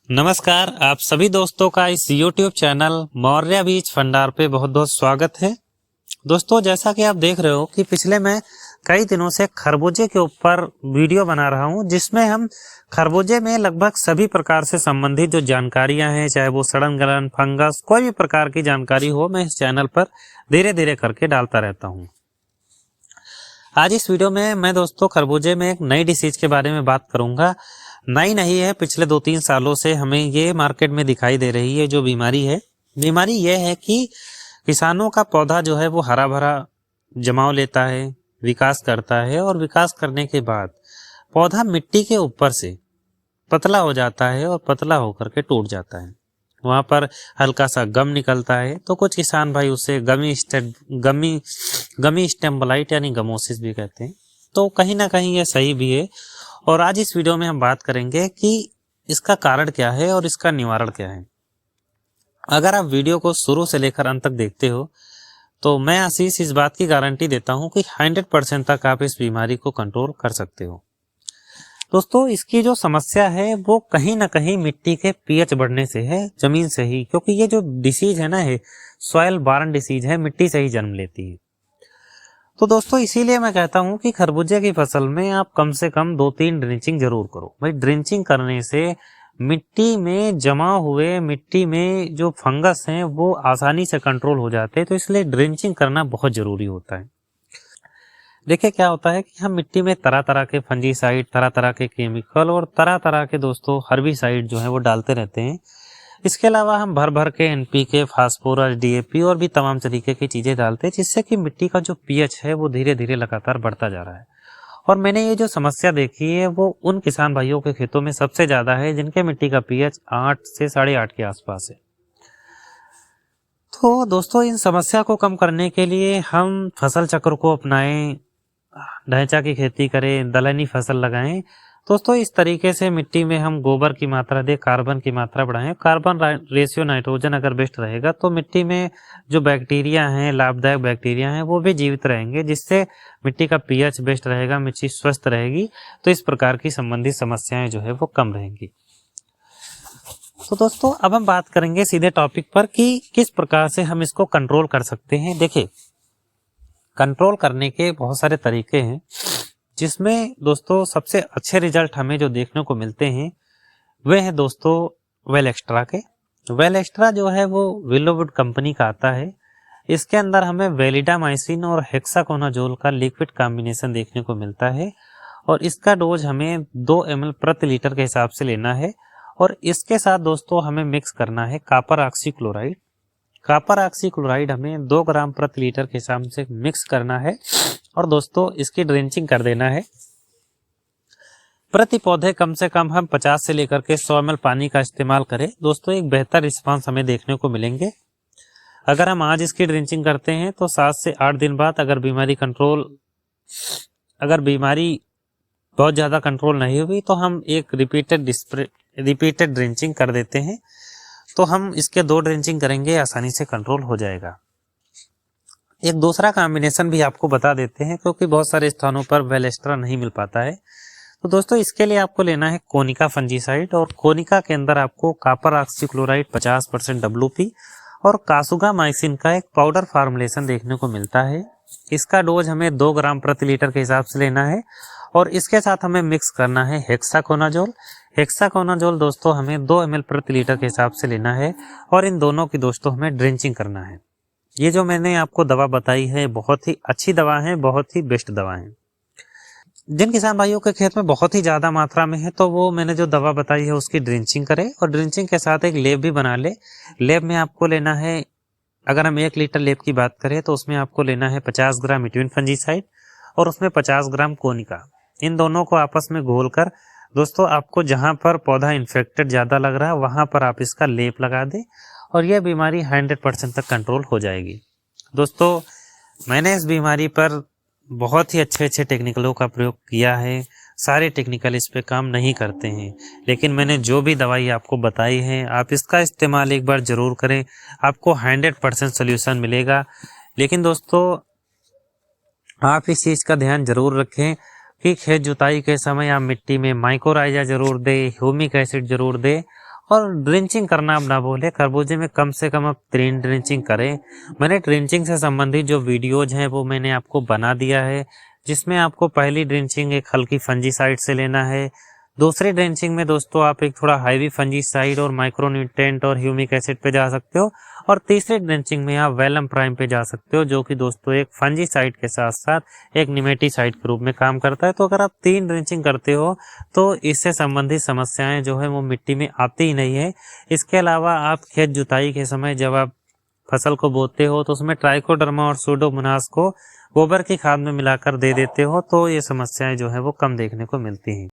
नमस्कार, आप सभी दोस्तों का इस YouTube चैनल मौर्य बीज भंडार पे बहुत बहुत स्वागत है। दोस्तों, जैसा कि आप देख रहे हो कि पिछले मैं कई दिनों से खरबूजे के ऊपर वीडियो बना रहा हूं, जिसमें हम खरबूजे में लगभग सभी प्रकार से संबंधित जो जानकारियां हैं, चाहे वो सड़न गलन, फंगस, कोई भी प्रकार की जानकारी हो, मैं इस चैनल पर धीरे धीरे करके डालता रहता हूँ। आज इस वीडियो में मैं दोस्तों खरबूजे में एक नई डिसीज के बारे में बात करूंगा। नई नहीं है, पिछले 2-3 सालों से हमें ये मार्केट में दिखाई दे रही है। जो बीमारी है, बीमारी ये है कि किसानों का पौधा जो है वो हरा भरा जमाव लेता है, विकास करता है और विकास करने के बाद पौधा मिट्टी के ऊपर से पतला हो जाता है और पतला होकर के टूट जाता है। वहां पर हल्का सा गम निकलता है, तो कुछ किसान भाई उसे गमी स्टेम ब्लाइट यानी गमोसिस भी कहते हैं। तो कहीं ना कहीं ये सही भी है। और आज इस वीडियो में हम बात करेंगे कि इसका कारण क्या है और इसका निवारण क्या है। अगर आप वीडियो को शुरू से लेकर अंत तक देखते हो तो मैं आशीष इस बात की गारंटी देता हूं कि 100% तक आप इस बीमारी को कंट्रोल कर सकते हो। दोस्तों, इसकी जो समस्या है वो कहीं ना कहीं मिट्टी के पीएच बढ़ने से है, जमीन से ही, क्योंकि ये जो डिसीज है ना, है सॉइल बार्न डिसीज है, मिट्टी से ही जन्म लेती है। तो दोस्तों, इसीलिए मैं कहता हूं कि खरबूजे की फसल में आप कम से कम 2-3 ड्रिंचिंग जरूर करो। भाई, ड्रिंचिंग करने से मिट्टी में जमा हुए मिट्टी में जो फंगस हैं वो आसानी से कंट्रोल हो जाते हैं, तो इसलिए ड्रिंचिंग करना बहुत जरूरी होता है। देखिए क्या होता है कि हम मिट्टी में तरह तरह के फंजीसाइड, तरह तरह के केमिकल और तरह तरह के दोस्तों हर्बिसाइड जो है वो डालते रहते हैं। इसके अलावा हम भर भर के एनपीके, फास्फोरस, डीएपी और भी तमाम तरीके की चीजें डालते हैं, जिससे कि मिट्टी का जो पीएच है वो धीरे धीरे लगातार बढ़ता जा रहा है। और मैंने ये जो समस्या देखी है वो उन किसान भाइयों के खेतों में सबसे ज्यादा है जिनके मिट्टी का पीएच 8 से 8.5 के आसपास है। तो दोस्तों, इन समस्या को कम करने के लिए हम फसल चक्र को अपनाएं, ढैंचा की खेती करें, दलहनी फसल लगाएं। दोस्तों, इस तरीके से मिट्टी में हम गोबर की मात्रा दें, कार्बन की मात्रा बढ़ाएं। कार्बन रेशियो नाइट्रोजन अगर बेस्ट रहेगा तो मिट्टी में जो बैक्टीरिया हैं, लाभदायक बैक्टीरिया हैं, वो भी जीवित रहेंगे, जिससे मिट्टी का पीएच बेस्ट रहेगा, मिट्टी स्वस्थ रहेगी। तो इस प्रकार की संबंधित समस्याएं जो है वो कम रहेंगी। तो दोस्तों, अब हम बात करेंगे सीधे टॉपिक पर कि किस प्रकार से हम इसको कंट्रोल कर सकते हैं। देखिए, कंट्रोल करने के बहुत सारे तरीके हैं, जिसमें दोस्तों सबसे अच्छे रिजल्ट हमें जो देखने को मिलते हैं वे हैं दोस्तों वेल एक्स्ट्रा के। वेल एक्स्ट्रा जो है वो विलोवुड कंपनी का आता है। इसके अंदर हमें वेलिडामाइसिन और हेक्साकोनाजोल का लिक्विड कॉम्बिनेशन देखने को मिलता है, और इसका डोज हमें 2 ml प्रति लीटर के हिसाब से लेना है। और इसके साथ दोस्तों हमें मिक्स करना है कॉपर ऑक्सीक्लोराइड। कॉपर ऑक्सीक्लोराइड हमें 2 ग्राम प्रति लीटर के हिसाब से मिक्स करना है, और दोस्तों इसकी ड्रेंचिंग कर देना है। प्रति पौधे कम से कम हम 50 से लेकर के 100 ml पानी का इस्तेमाल करें। दोस्तों, एक बेहतर रिस्पांस हमें देखने को मिलेंगे। अगर हम आज इसकी ड्रेंचिंग करते हैं तो 7 से 8 दिन बाद अगर बीमारी बहुत ज़्यादा कंट्रोल नहीं हुई तो हम एक रिपीटेड ड्रेंचिंग कर देते हैं। तो हम इसके 2 ड्रेंचिंग करेंगे, आसानी से कंट्रोल हो जाएगा। एक दूसरा कॉम्बिनेशन भी आपको बता देते हैं, क्योंकि बहुत सारे स्थानों पर वेल एक्स्ट्रा नहीं मिल पाता है। तो दोस्तों, इसके लिए आपको लेना है कोनिका फंजीसाइड, और कोनिका के अंदर आपको कॉपर ऑक्सीक्लोराइड 50% WP और कासुगामाइसिन का एक पाउडर फॉर्मुलेशन देखने को मिलता है। इसका डोज हमें 2 ग्राम प्रति लीटर के हिसाब से लेना है, और इसके साथ हमें मिक्स करना है हेक्साकोनाजोल। हेक्साकोनाजोल दोस्तों हमें 2 ml प्रति लीटर के हिसाब से लेना है, और इन दोनों की दोस्तों हमें ड्रेंचिंग करना है। ये जो मैंने आपको दवा बताई है बहुत ही अच्छी दवा है, बहुत ही बेस्ट दवा है। जिन किसान भाइयों के खेत में बहुत ही ज्यादा मात्रा में है तो वो मैंने जो दवा बताई है उसकी ड्रेंचिंग करें, और ड्रेंचिंग के साथ एक लेप भी बना ले। लेप में आपको लेना है, अगर हम 1 लीटर लेप की बात करें तो उसमें आपको लेना है 50 ग्राम इट्विन फंजीसाइड और उसमें 50 ग्राम कोनिका। इन दोनों को आपस में घोलकर दोस्तों आपको जहां पर पौधा इन्फेक्टेड ज्यादा लग रहा है वहां पर आप इसका लेप लगा दें, और यह बीमारी 100% तक कंट्रोल हो जाएगी। दोस्तों, मैंने इस बीमारी पर बहुत ही अच्छे अच्छे टेक्निकलों का प्रयोग किया है। सारे टेक्निकल इस पे काम नहीं करते हैं, लेकिन मैंने जो भी दवाई आपको बताई है आप इसका इस्तेमाल एक बार जरूर करें, आपको 100% सोल्यूशन मिलेगा। लेकिन दोस्तों, आप इस चीज का ध्यान जरूर रखें कि खेत जुताई के समय आप मिट्टी में माइकोराइजा जरूर दें, ह्यूमिक एसिड जरूर दें, और ड्रिंचिंग करना अब ना भूले, खरबूजे में कम से कम अब 3 ड्रिंचिंग करें। मैंने ड्रिंचिंग से संबंधित जो वीडियोज हैं वो मैंने आपको बना दिया है, जिसमें आपको पहली ड्रिंचिंग एक हल्की फंजीसाइड से लेना है। दूसरी ड्रेंचिंग में दोस्तों आप एक थोड़ा हैवी फंजीसाइड और माइक्रोन्यूट्रिएंट और ह्यूमिक एसिड पे जा सकते हो, और तीसरी ड्रेंचिंग में आप वेलम प्राइम पे जा सकते हो, जो कि दोस्तों एक फंजीसाइड के साथ साथ एक निमेटीसाइड के रूप में काम करता है। तो अगर आप 3 ड्रेंचिंग करते हो तो इससे संबंधित समस्याएं जो है वो मिट्टी में आती ही नहीं है। इसके अलावा आप खेत जुताई के समय जब आप फसल को बोते हो तो उसमें ट्राइकोडर्मा और सूडोमोनास को गोबर की खाद में मिलाकर दे देते हो, तो ये समस्याएं जो है वो कम देखने को मिलती हैं।